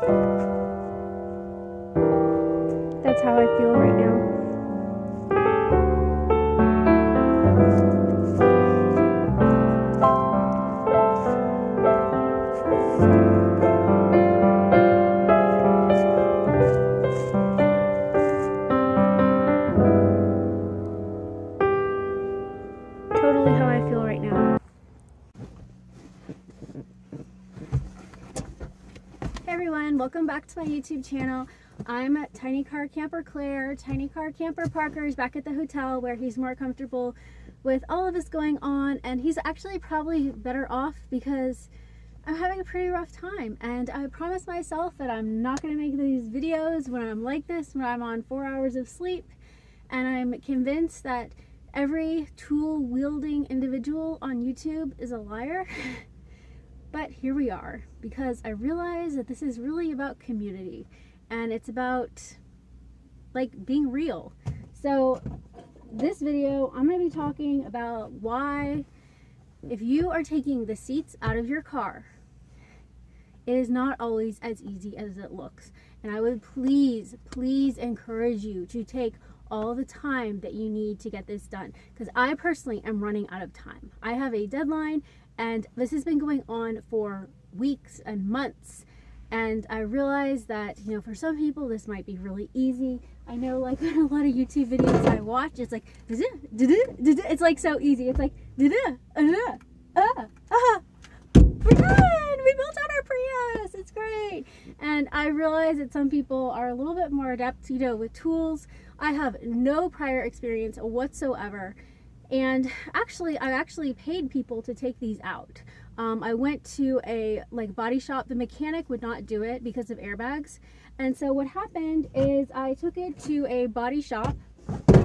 That's how I feel right now. Totally how I feel right now. Hey everyone, welcome back to my YouTube channel. I'm Tiny Car Camper Claire. Tiny Car Camper Parker is back at the hotel where he's more comfortable with all of this going on, and he's actually probably better off because I'm having a pretty rough time, and I promised myself that I'm not going to make these videos when I'm like this, when I'm on 4 hours of sleep, and I'm convinced that every tool-wielding individual on YouTube is a liar. But here we are, because I realize that this is really about community, and it's about like being real. So this video, I'm going to be talking about why, if you are taking the seats out of your car, it is not always as easy as it looks. And I would please encourage you to take all the time that you need to get this done, because I personally am running out of time. I have a deadline, and this has been going on for weeks and months, and I realize that, you know, for some people this might be really easy. I know, like, in a lot of YouTube videos I watch, it's like it's like so easy. It's like we're done, we built out our Prius, it's great. And I realize that some people are a little bit more adept, you know, with tools. I have no prior experience whatsoever, and I actually paid people to take these out. I went to a body shop. The mechanic would not do it because of airbags, and so what happened is I took it to a body shop,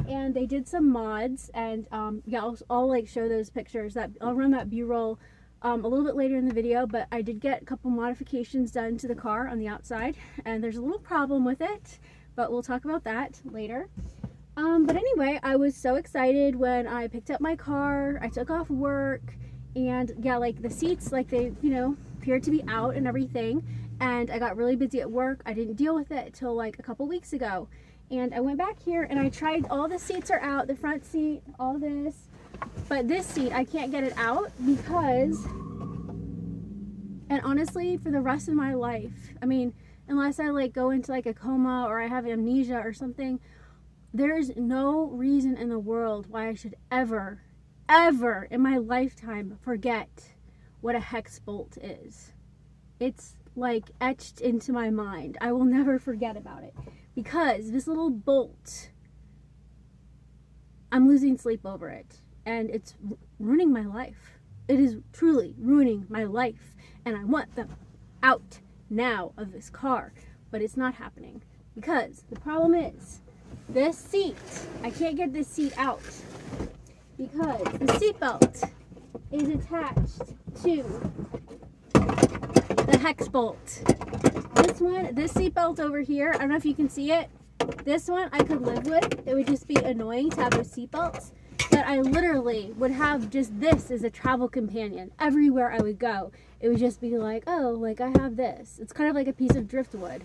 and they did some mods, and yeah, I'll like show those pictures. That I'll run that B-roll a little bit later in the video, but I did get a couple modifications done to the car on the outside, and there's a little problem with it, but we'll talk about that later. But anyway, I was so excited when I picked up my car. I took off work, and yeah, like the seats, like they, you know, appeared to be out and everything, and I got really busy at work. I didn't deal with it till like a couple weeks ago, and I went back here and I tried. All the seats are out, the front seat, all this, but this seat, I can't get it out because, and honestly, for the rest of my life, I mean, unless I like go into like a coma or I have amnesia or something, there's no reason in the world why I should ever in my lifetime forget what a hex bolt is. It's like etched into my mind. I will never forget about it, because this little bolt, I'm losing sleep over it, and it's ruining my life. It is truly ruining my life, and I want them out now of this car, but it's not happening, because the problem is this seat. I can't get this seat out because the seat belt is attached to the hex bolt. This seat belt over here, I don't know if you can see it. This one I could live with. It would just be annoying to have those seat belts, but I literally would have just this as a travel companion everywhere I would go. It would just be like, oh, like I have this. It's kind of like a piece of driftwood.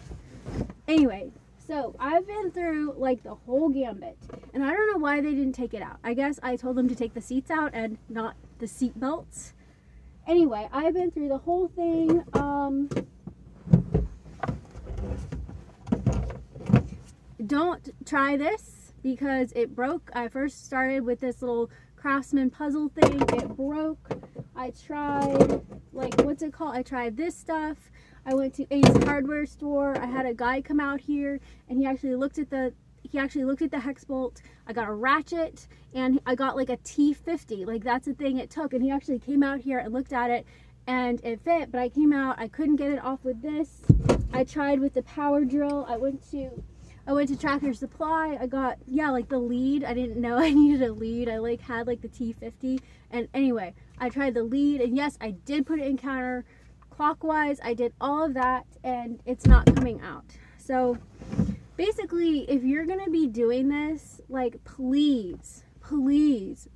Anyway, so I've been through like the whole gambit, and I don't know why they didn't take it out. I guess I told them to take the seats out and not the seat belts. Anyway, I've been through the whole thing. Don't try this because it broke. I first started with this little Craftsman puzzle thing. It broke. I tried, like, what's it called? I tried this stuff. I went to Ace Hardware store. I had a guy come out here, and he actually looked at the hex bolt. I got a ratchet, and I got like a T50. Like, that's the thing it took. And he actually came out here and looked at it, and it fit. But I came out, I couldn't get it off with this. I tried with the power drill. I went to Tractor Supply. I got, yeah, like the lead. I didn't know I needed a lead. I like had like the T50. And anyway, I tried the lead, and yes, I did put it in counterclockwise. I did all of that, and it's not coming out. So basically, if you're gonna be doing this, like, please,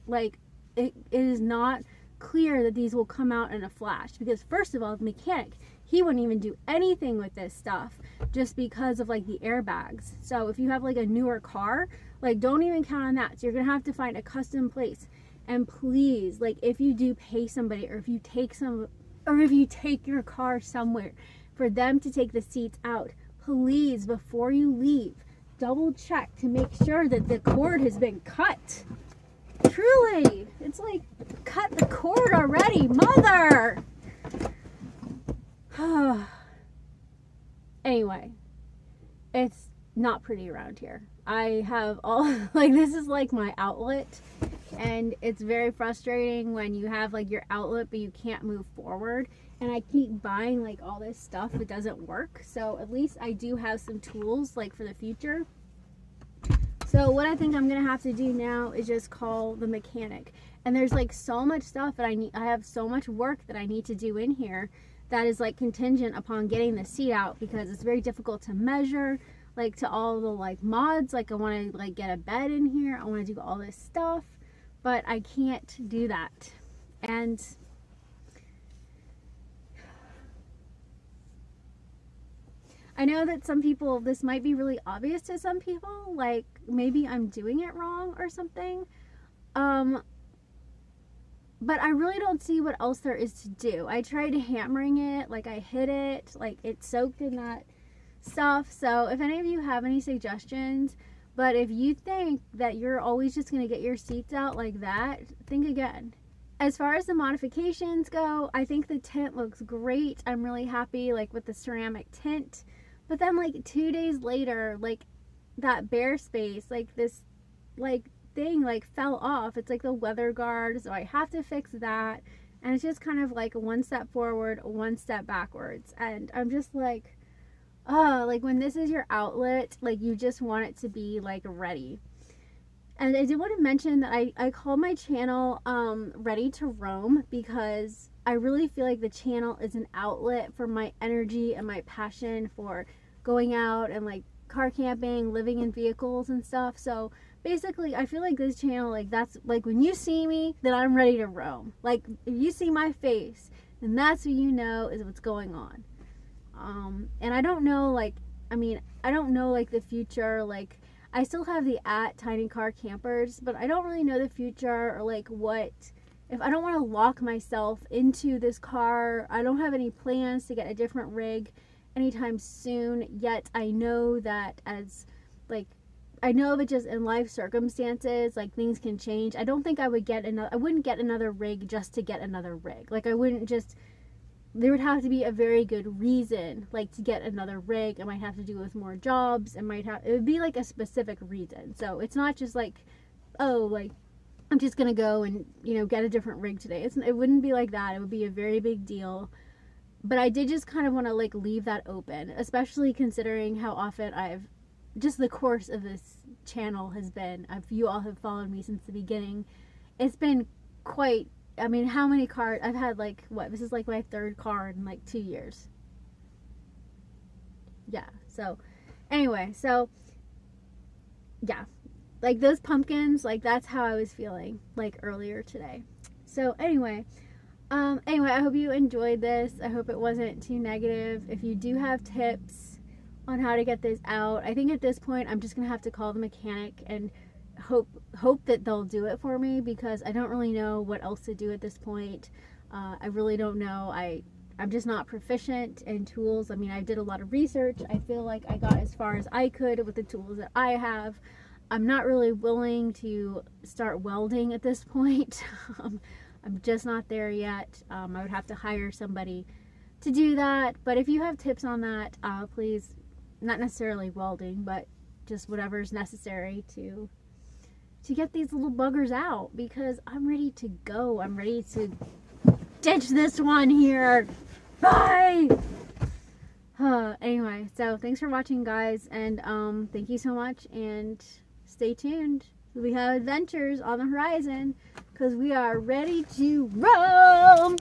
like, it is not clear that these will come out in a flash, because first of all, the mechanic, he wouldn't even do anything with this stuff just because of like the airbags. So if you have like a newer car, like don't even count on that. So you're gonna have to find a custom place. And please, like if you do pay somebody, or if you take your car somewhere for them to take the seats out, please, before you leave, double check to make sure that the cord has been cut. Truly, it's like, cut the cord already, mother. Anyway, it's not pretty around here. I have all, like, this is like my outlet, and it's very frustrating when you have like your outlet but you can't move forward, and I keep buying like all this stuff that doesn't work. So at least I do have some tools like for the future. So what I think I'm gonna have to do now is just call the mechanic. And there's like so much stuff that I have so much work that I need to do in here that is like contingent upon getting the seat out, because it's very difficult to measure like to all the like mods. Like I want to like get a bed in here, I want to do all this stuff, but I can't do that. And I know that some people, this might be really obvious to some people, like maybe I'm doing it wrong or something, but I really don't see what else there is to do. I tried hammering it, like I hit it, like it soaked in that stuff. So if any of you have any suggestions, but if you think that you're always just going to get your seats out like that, think again. As far as the modifications go, I think the tint looks great. I'm really happy like with the ceramic tint. But then like 2 days later, like that bare space, like this like thing like fell off. It's like the weather guard, so I have to fix that. And it's just kind of like one step forward, one step backwards. And I'm just like, oh, like when this is your outlet, like you just want it to be like ready. And I did want to mention that I call my channel Ready to Roam, because I really feel like the channel is an outlet for my energy and my passion for going out and like car camping, living in vehicles and stuff. So basically I feel like this channel, like that's like when you see me, then I'm ready to roam. Like if you see my face, then that's what you know is what's going on. And I don't know, like, I mean, I don't know like the future, like I still have the @Tiny Car Campers, but I don't really know the future, or like what, if I don't want to lock myself into this car. I don't have any plans to get a different rig anytime soon, yet I know that as like, I know that just in life circumstances, like things can change. I don't think I would get another, I wouldn't get another rig just to get another rig. Like I wouldn't just, there would have to be a very good reason like to get another rig. It might have to do with more jobs. It would be like a specific reason. So it's not just like, oh, like I'm just gonna go and, you know, get a different rig today. It wouldn't be like that. It would be a very big deal. But I did just kind of want to like leave that open, especially considering how often I've, just the course of this channel has been, if you all have followed me since the beginning, it's been quite, I mean, how many cars I've had, like what, this is like my 3rd car in like 2 years. Yeah, so anyway, so yeah, like those pumpkins, like that's how I was feeling like earlier today. So anyway, I hope you enjoyed this. I hope it wasn't too negative. If you do have tips on how to get this out, I think at this point I'm just gonna have to call the mechanic and hope that they'll do it for me, because I don't really know what else to do at this point. I really don't know. I'm just not proficient in tools. I mean, I did a lot of research. I feel like I got as far as I could with the tools that I have. I'm not really willing to start welding at this point. I'm just not there yet. I would have to hire somebody to do that. But if you have tips on that, please, not necessarily welding, but just whatever's necessary to get these little buggers out, because I'm ready to go. I'm ready to ditch this one here. Bye! Anyway, so thanks for watching, guys, and thank you so much, and stay tuned. We have adventures on the horizon, because we are ready to roam!